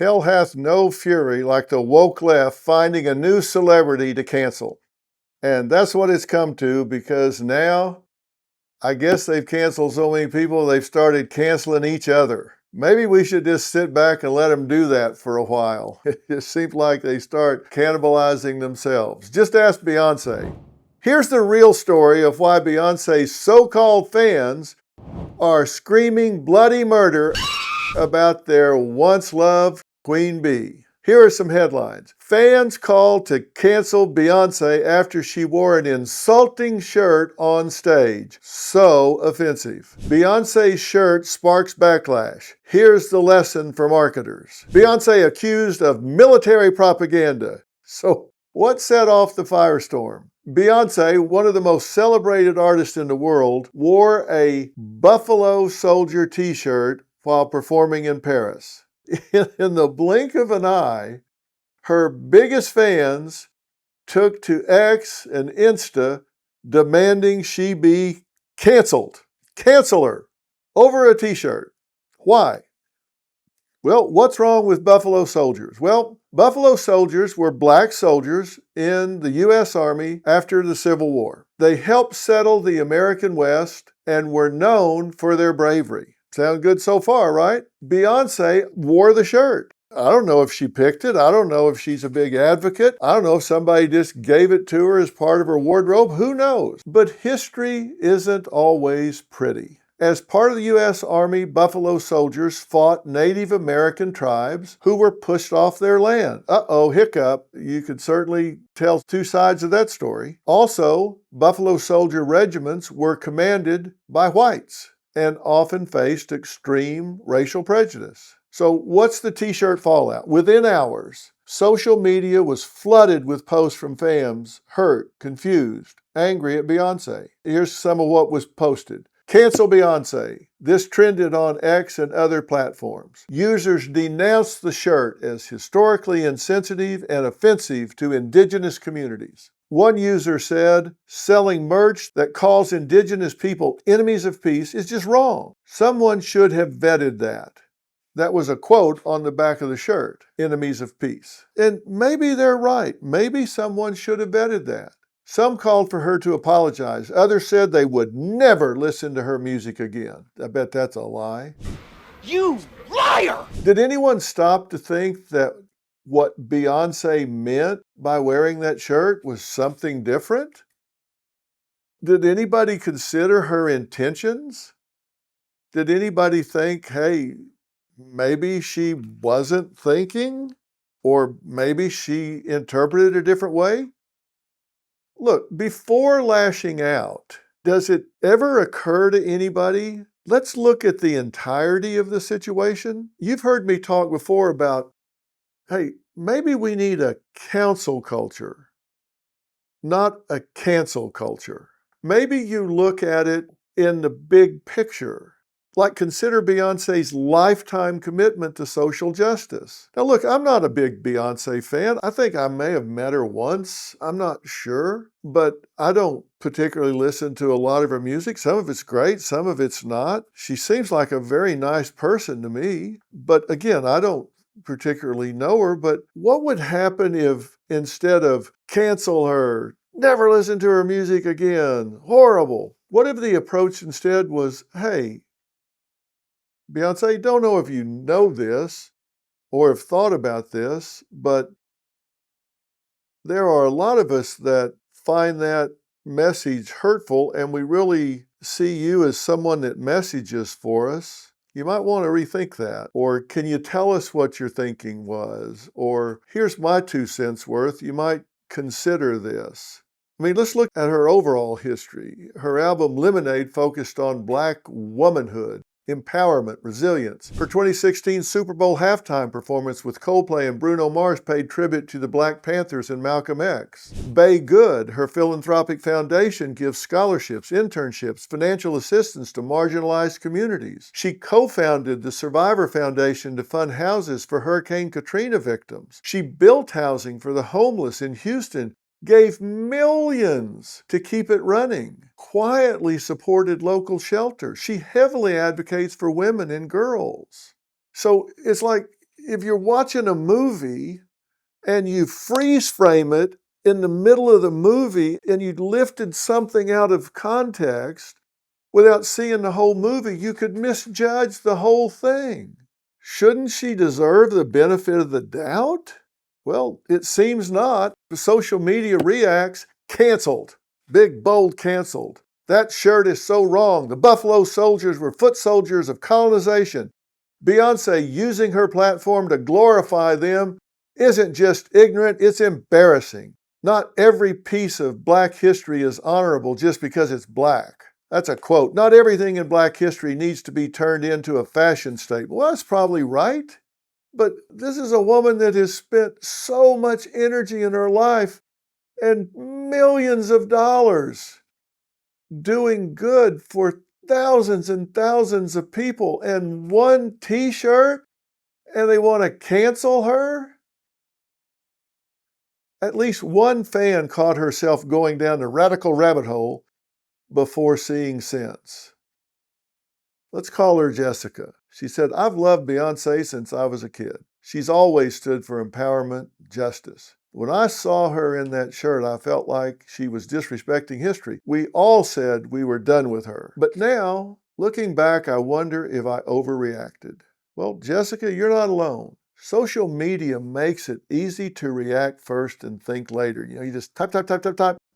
Hell hath no fury like the woke left finding a new celebrity to cancel. And that's what it's come to, because now I guess they've canceled so many people, they've started canceling each other. Maybe we should just sit back and let them do that for a while. It just seems like they start cannibalizing themselves. Just ask Beyonce. Here's the real story of why Beyonce's so-called fans are screaming bloody murder about their once-loved Queen Bee. Here are some headlines. Fans called to cancel Beyonce after she wore an insulting shirt on stage. So offensive. Beyonce's shirt sparks backlash. Here's the lesson for marketers. Beyonce accused of military propaganda. So what set off the firestorm? Beyonce, one of the most celebrated artists in the world, wore a Buffalo Soldier t-shirt while performing in Paris. In the blink of an eye, her biggest fans took to X and Insta demanding she be canceled. Cancel her over a t-shirt. Why? Well, what's wrong with Buffalo Soldiers? Well, Buffalo Soldiers were black soldiers in the U.S. Army after the Civil War. They helped settle the American West and were known for their bravery. Sound good so far, right? Beyonce wore the shirt. I don't know if she picked it. I don't know if she's a big advocate. I don't know if somebody just gave it to her as part of her wardrobe. Who knows? But history isn't always pretty. As part of the U.S. Army, Buffalo Soldiers fought Native American tribes who were pushed off their land. Uh-oh, hiccup. You could certainly tell two sides of that story. Also, Buffalo Soldier regiments were commanded by whites and often faced extreme racial prejudice. So what's the t-shirt fallout? Within hours, social media was flooded with posts from fans hurt, confused, angry at Beyonce. Here's some of what was posted. Cancel Beyonce. This trended on X and other platforms. Users denounced the shirt as historically insensitive and offensive to Indigenous communities. One user said, selling merch that calls Indigenous people enemies of peace is just wrong. Someone should have vetted that. That was a quote on the back of the shirt, enemies of peace. And maybe they're right. Maybe someone should have vetted that. Some called for her to apologize. Others said they would never listen to her music again. I bet that's a lie. You liar! Did anyone stop to think that what Beyonce meant by wearing that shirt was something different? Did anybody consider her intentions? Did anybody think, hey, maybe she wasn't thinking? Or maybe she interpreted it a different way? Look, before lashing out, does it ever occur to anybody? Let's look at the entirety of the situation. You've heard me talk before about, hey, maybe we need a counsel culture, not a cancel culture. Maybe you look at it in the big picture. Like, consider Beyonce's lifetime commitment to social justice. Now look, I'm not a big Beyonce fan. I think I may have met her once. I'm not sure, but I don't particularly listen to a lot of her music. Some of it's great, some of it's not. She seems like a very nice person to me. But again, I don't particularly know her. But what would happen if instead of cancel her, never listen to her music again, horrible? What if the approach instead was, hey, Beyonce, don't know if you know this or have thought about this, but there are a lot of us that find that message hurtful, and we really see you as someone that messages for us. You might want to rethink that. Or can you tell us what your thinking was? Or here's my 2 cents worth. You might consider this. I mean, let's look at her overall history. Her album Lemonade focused on Black womanhood, empowerment, resilience. Her 2016 Super Bowl halftime performance with Coldplay and Bruno Mars paid tribute to the Black Panthers and Malcolm X. Bay Good, her philanthropic foundation, gives scholarships, internships, financial assistance to marginalized communities. She co-founded the Survivor Foundation to fund houses for Hurricane Katrina victims. She built housing for the homeless in Houston, gave millions to keep it running, quietly supported local shelters. She heavily advocates for women and girls. So it's like if you're watching a movie and you freeze frame it in the middle of the movie and you lifted something out of context without seeing the whole movie, you could misjudge the whole thing. Shouldn't she deserve the benefit of the doubt? Well, it seems not. Social media reacts, canceled. Big, bold, canceled. That shirt is so wrong. The Buffalo Soldiers were foot soldiers of colonization. Beyonce using her platform to glorify them isn't just ignorant, it's embarrassing. Not every piece of black history is honorable just because it's black. That's a quote. Not everything in black history needs to be turned into a fashion statement. Well, that's probably right. But this is a woman that has spent so much energy in her life and millions of dollars doing good for thousands and thousands of people, and one t-shirt, and they want to cancel her? At least one fan caught herself going down the radical rabbit hole before seeing sense. Let's call her Jessica. She said, I've loved Beyonce since I was a kid. She's always stood for empowerment, justice. When I saw her in that shirt, I felt like she was disrespecting history. We all said we were done with her. But now, looking back, I wonder if I overreacted. Well, Jessica, you're not alone. Social media makes it easy to react first and think later. You just type,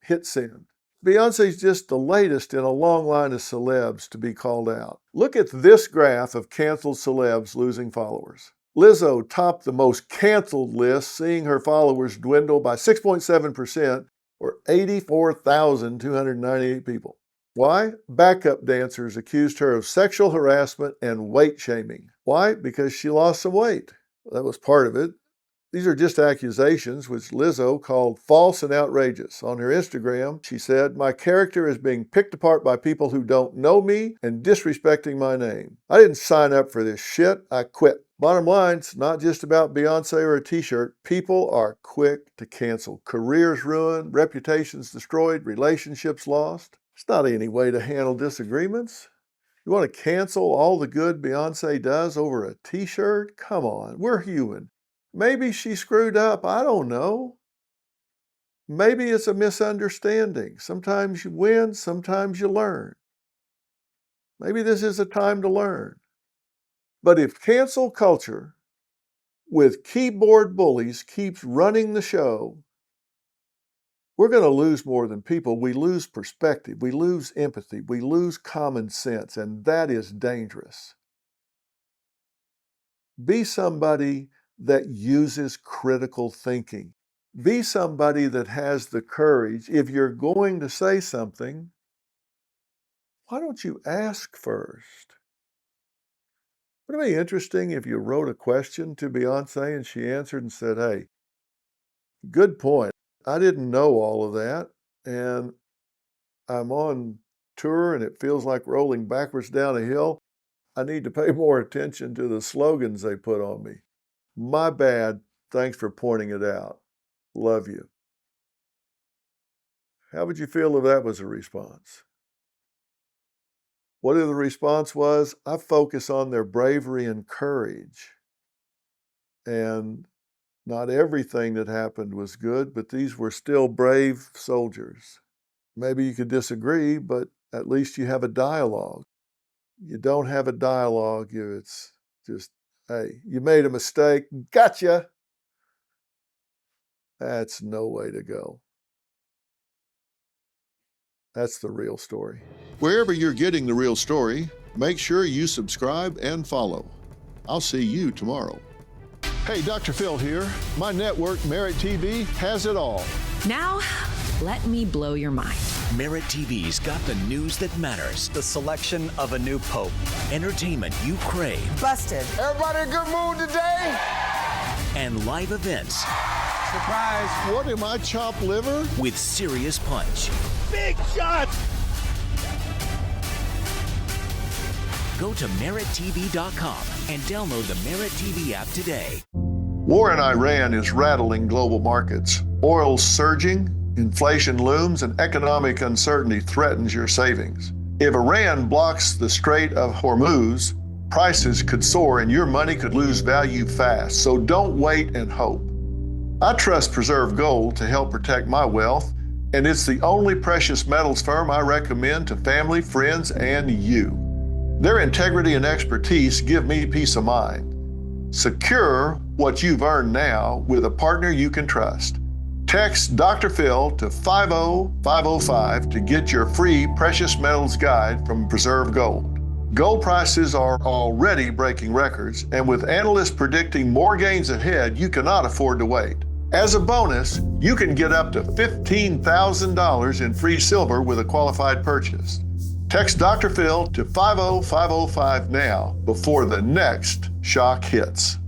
hit send. Beyonce's just the latest in a long line of celebs to be called out. Look at this graph of canceled celebs losing followers. Lizzo topped the most canceled list, seeing her followers dwindle by 6.7%, or 84,298 people. Why? Backup dancers accused her of sexual harassment and weight shaming. Why? Because she lost some weight. That was part of it. These are just accusations, which Lizzo called false and outrageous. On her Instagram, she said, my character is being picked apart by people who don't know me and disrespecting my name. I didn't sign up for this shit. I quit. Bottom line, it's not just about Beyonce or a t-shirt. People are quick to cancel. Careers ruined, reputations destroyed, relationships lost. It's not any way to handle disagreements. You want to cancel all the good Beyonce does over a t-shirt? Come on, we're human. Maybe she screwed up, I don't know. Maybe it's a misunderstanding. Sometimes you win, sometimes you learn. Maybe this is a time to learn. But if cancel culture with keyboard bullies keeps running the show, we're going to lose more than people. We lose perspective, we lose empathy, we lose common sense, and that is dangerous. Be somebody that uses critical thinking. Be somebody that has the courage. If you're going to say something, why don't you ask first? Wouldn't it be interesting if you wrote a question to Beyonce and she answered and said, hey, good point. I didn't know all of that, and I'm on tour and it feels like rolling backwards down a hill. I need to pay more attention to the slogans they put on me. My bad. Thanks for pointing it out. Love you. How would you feel if that was a response? What if the response was, I focus on their bravery and courage. And not everything that happened was good, but these were still brave soldiers. Maybe you could disagree, but at least you have a dialogue. You don't have a dialogue, it's just, hey, you made a mistake, gotcha. That's no way to go. That's the real story. Wherever you're getting the real story, make sure you subscribe and follow. I'll see you tomorrow. Hey, Dr. Phil here. My network, Merit TV, has it all. Now, let me blow your mind. Merit TV's got the news that matters. The selection of a new pope. Entertainment you crave. Busted. Everybody in a good mood today? And live events. Surprise. What am I, chopped liver? With serious punch. Big shots. Go to merittv.com and download the Merit TV app today. War in Iran is rattling global markets. Oil's surging, inflation looms, and economic uncertainty threatens your savings. If Iran blocks the Strait of Hormuz, prices could soar and your money could lose value fast. So don't wait and hope. I trust Preserve Gold to help protect my wealth, and it's the only precious metals firm I recommend to family, friends, and you. Their integrity and expertise give me peace of mind. Secure what you've earned now with a partner you can trust. Text Dr. Phil to 50505 to get your free precious metals guide from Preserve Gold. Gold prices are already breaking records, and with analysts predicting more gains ahead, you cannot afford to wait. As a bonus, you can get up to $15,000 in free silver with a qualified purchase. Text Dr. Phil to 50505 now before the next shock hits.